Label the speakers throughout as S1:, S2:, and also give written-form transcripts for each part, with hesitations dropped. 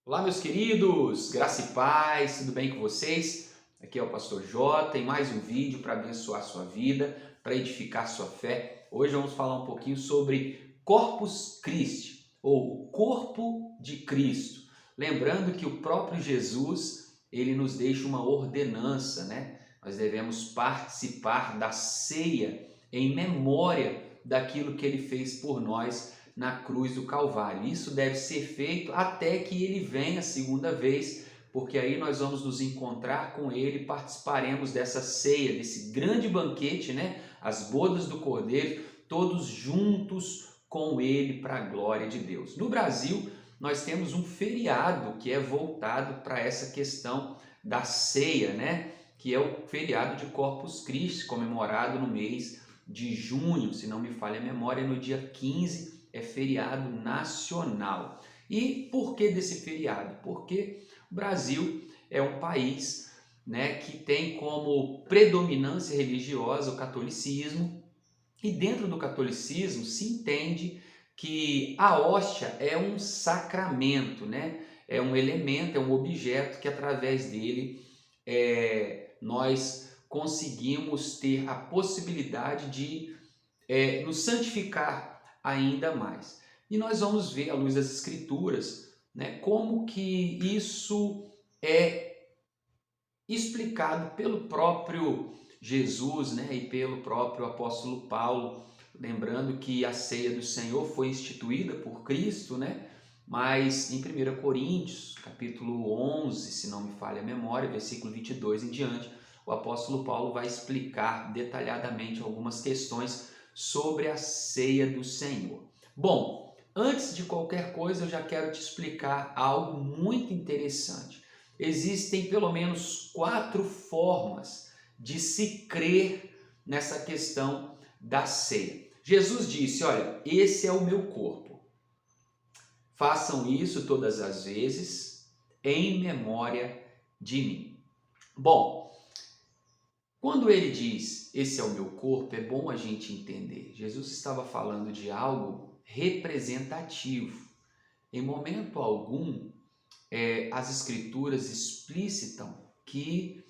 S1: Olá, meus queridos, graça e paz, tudo bem com vocês? Aqui é o Pastor Jota em mais um vídeo para abençoar a sua vida, para edificar a sua fé. Hoje vamos falar um pouquinho sobre Corpus Christi, ou o corpo de Cristo. Lembrando que o próprio Jesus, ele nos deixa uma ordenança, né? Nós devemos participar da ceia em memória daquilo que ele fez por nós na cruz do Calvário. Isso deve ser feito até que ele venha a segunda vez, porque aí nós vamos nos encontrar com ele, participaremos dessa ceia, desse grande banquete, né? As bodas do Cordeiro, todos juntos com ele para a glória de Deus. No Brasil, nós temos um feriado que é voltado para essa questão da ceia, né? Que é o feriado de Corpus Christi, comemorado no mês de junho, se não me falha a memória, no dia 15 é feriado nacional. E por que desse feriado? Porque o Brasil é um país, né, que tem como predominância religiosa o catolicismo, e dentro do catolicismo se entende que a hóstia é um sacramento, né? É um elemento, é um objeto que através dele nós conseguimos ter a possibilidade de nos santificar ainda mais. E nós vamos ver, à luz das Escrituras, né, como que isso é explicado pelo próprio Jesus, né, e pelo próprio apóstolo Paulo. Lembrando que a ceia do Senhor foi instituída por Cristo, né, mas em 1 Coríntios, capítulo 11, se não me falha a memória, versículo 22 em diante, o apóstolo Paulo vai explicar detalhadamente algumas questões sobre a ceia do Senhor. Bom, antes de qualquer coisa, eu já quero te explicar algo muito interessante. Existem pelo menos 4 formas de se crer nessa questão da ceia. Jesus disse: olha, esse é o meu corpo. Façam isso todas as vezes em memória de mim. Bom, quando ele diz, esse é o meu corpo, é bom a gente entender. Jesus estava falando de algo representativo. Em momento algum, as escrituras explicitam que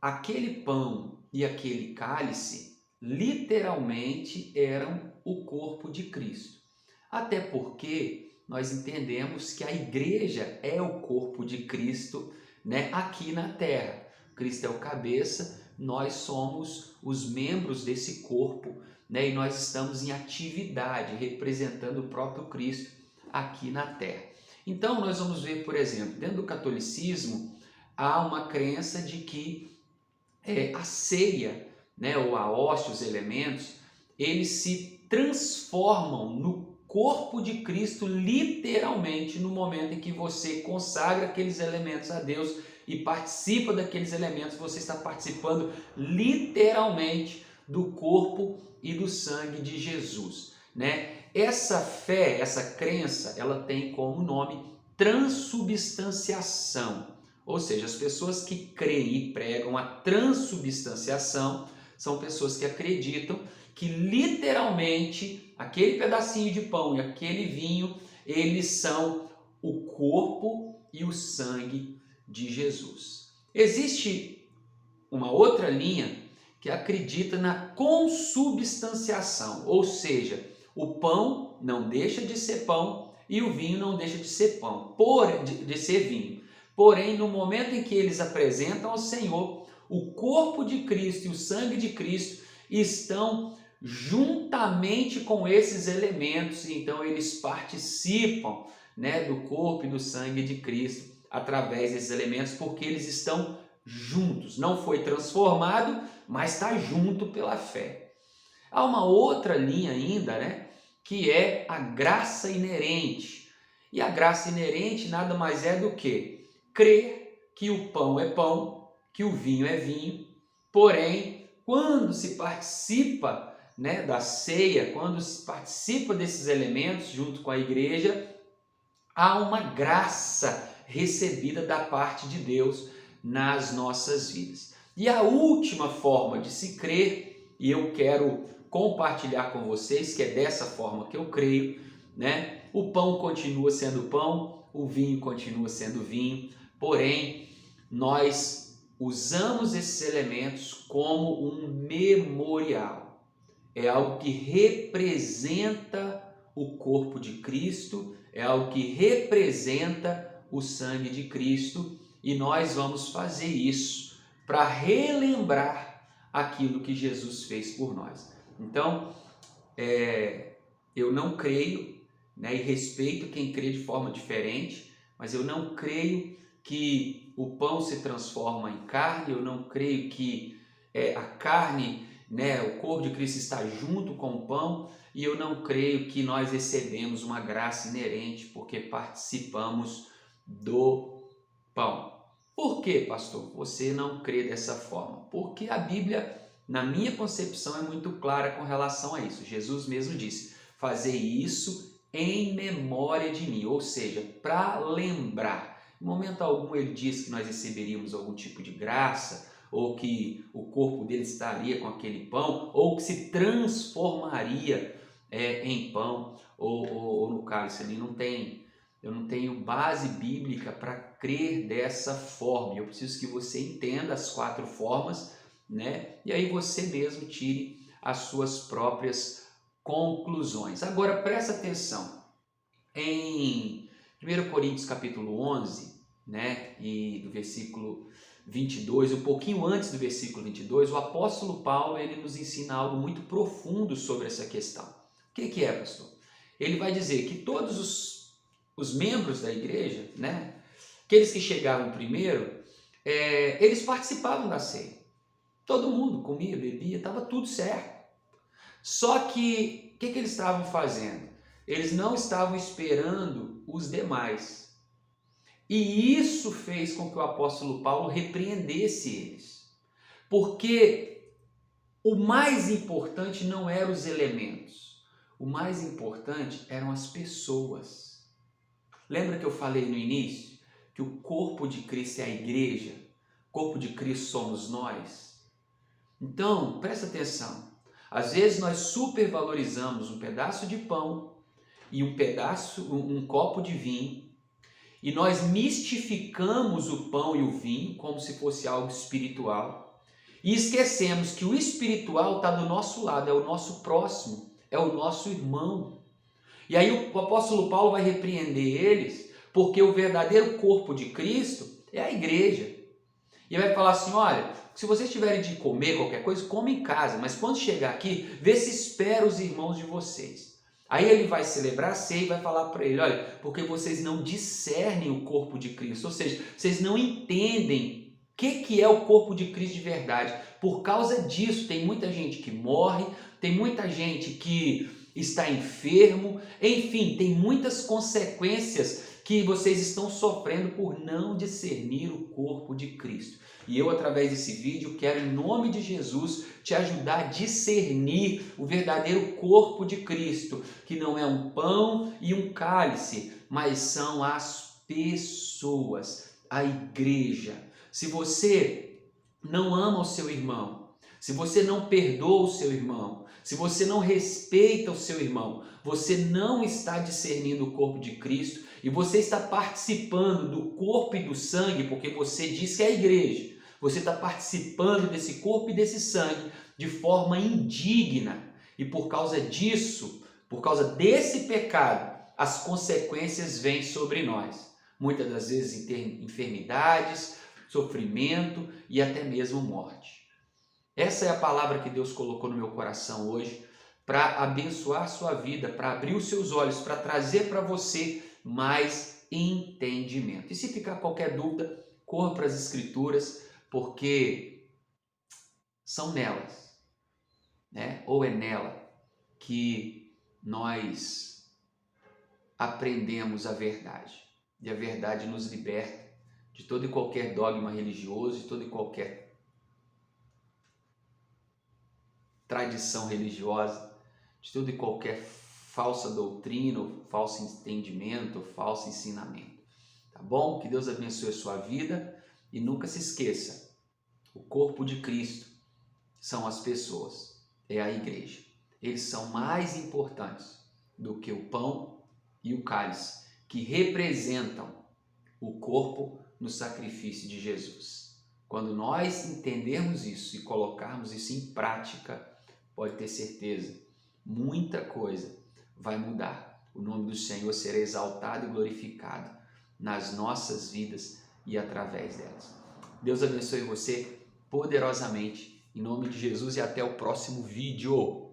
S1: aquele pão e aquele cálice literalmente eram o corpo de Cristo. Até porque nós entendemos que a igreja é o corpo de Cristo, né, aqui na terra. Cristo é o cabeça, nós somos os membros desse corpo, né, e nós estamos em atividade representando o próprio Cristo aqui na terra. Então nós vamos ver, por exemplo, dentro do catolicismo há uma crença de que a ceia, né, ou a hóstia, os elementos, eles se transformam no corpo de Cristo literalmente no momento em que você consagra aqueles elementos a Deus e participa daqueles elementos, você está participando literalmente do corpo e do sangue de Jesus, né? Essa fé, essa crença, ela tem como nome transubstanciação. Ou seja, as pessoas que creem e pregam a transubstanciação são pessoas que acreditam que literalmente aquele pedacinho de pão e aquele vinho, eles são o corpo e o sangue de Jesus. Existe uma outra linha que acredita na consubstanciação, ou seja, o pão não deixa de ser pão e o vinho não deixa de ser pão, de ser vinho. Porém, no momento em que eles apresentam ao Senhor, o corpo de Cristo e o sangue de Cristo estão juntamente com esses elementos, então eles participam, né, do corpo e do sangue de Cristo através desses elementos, porque eles estão juntos. Não foi transformado, mas está junto pela fé. Há uma outra linha ainda, né, que é a graça inerente. E a graça inerente nada mais é do que crer que o pão é pão, que o vinho é vinho, porém, quando se participa, né, da ceia, quando se participa desses elementos junto com a igreja, há uma graça recebida da parte de Deus nas nossas vidas. E a última forma de se crer, e eu quero compartilhar com vocês, que é dessa forma que eu creio, né? O pão continua sendo pão, o vinho continua sendo vinho, porém, nós usamos esses elementos como um memorial. É algo que representa o corpo de Cristo, é algo que representa o sangue de Cristo, e nós vamos fazer isso para relembrar aquilo que Jesus fez por nós. Então, eu não creio, né, e respeito quem crê de forma diferente, mas eu não creio que o pão se transforma em carne, eu não creio que a carne, né, o corpo de Cristo está junto com o pão, e eu não creio que nós recebemos uma graça inerente porque participamos do pão. Por que, pastor, você não crê dessa forma? Porque a Bíblia, na minha concepção, é muito clara com relação a isso. Jesus mesmo disse: fazer isso em memória de mim, ou seja, para lembrar. Em momento algum ele disse que nós receberíamos algum tipo de graça, ou que o corpo dele estaria com aquele pão, ou que se transformaria em pão, ou no cálice. Eu não tenho base bíblica para crer dessa forma. Eu preciso que você entenda as 4 formas, né? E aí você mesmo tire as suas próprias conclusões. Agora presta atenção, em 1 Coríntios capítulo 11, né, e do versículo 22, um pouquinho antes do versículo 22, o apóstolo Paulo ele nos ensina algo muito profundo sobre essa questão. O que é, pastor? Ele vai dizer que todos os membros da igreja, né, aqueles que chegaram primeiro, eles participavam da ceia. Todo mundo comia, bebia, estava tudo certo. Só que, o que eles estavam fazendo? Eles não estavam esperando os demais. E isso fez com que o apóstolo Paulo repreendesse eles. Porque o mais importante não eram os elementos. O mais importante eram as pessoas. Lembra que eu falei no início que o corpo de Cristo é a igreja? O corpo de Cristo somos nós? Então, presta atenção. Às vezes nós supervalorizamos um pedaço de pão e um copo de vinho, e nós mistificamos o pão e o vinho como se fosse algo espiritual, e esquecemos que o espiritual está do nosso lado, é o nosso próximo, é o nosso irmão. E aí o apóstolo Paulo vai repreender eles, porque o verdadeiro corpo de Cristo é a igreja. E ele vai falar assim: olha, se vocês tiverem de comer qualquer coisa, come em casa, mas quando chegar aqui, vê se espera os irmãos de vocês. Aí ele vai celebrar a ceia e vai falar para ele: olha, porque vocês não discernem o corpo de Cristo, ou seja, vocês não entendem o que é o corpo de Cristo de verdade. Por causa disso, tem muita gente que morre, tem muita gente que está enfermo, enfim, tem muitas consequências que vocês estão sofrendo por não discernir o corpo de Cristo. E eu, através desse vídeo, quero, em nome de Jesus, te ajudar a discernir o verdadeiro corpo de Cristo, que não é um pão e um cálice, mas são as pessoas, a igreja. Se você não ama o seu irmão, se você não perdoa o seu irmão, se você não respeita o seu irmão, você não está discernindo o corpo de Cristo e você está participando do corpo e do sangue, porque você diz que é a igreja. Você está participando desse corpo e desse sangue de forma indigna. E por causa disso, por causa desse pecado, as consequências vêm sobre nós. Muitas das vezes enfermidades, sofrimento e até mesmo morte. Essa é a palavra que Deus colocou no meu coração hoje para abençoar a sua vida, para abrir os seus olhos, para trazer para você mais entendimento. E se ficar qualquer dúvida, corra para as Escrituras, porque são nelas, né? Ou é nela que nós aprendemos a verdade. E a verdade nos liberta de todo e qualquer dogma religioso, de todo e qualquer tradição religiosa, de toda e qualquer falsa doutrina, falso entendimento, falso ensinamento. Tá bom? Que Deus abençoe a sua vida e nunca se esqueça, o corpo de Cristo são as pessoas, é a igreja. Eles são mais importantes do que o pão e o cálice, que representam o corpo no sacrifício de Jesus. Quando nós entendermos isso e colocarmos isso em prática, pode ter certeza, muita coisa vai mudar. O nome do Senhor será exaltado e glorificado nas nossas vidas e através delas. Deus abençoe você poderosamente, em nome de Jesus, e até o próximo vídeo.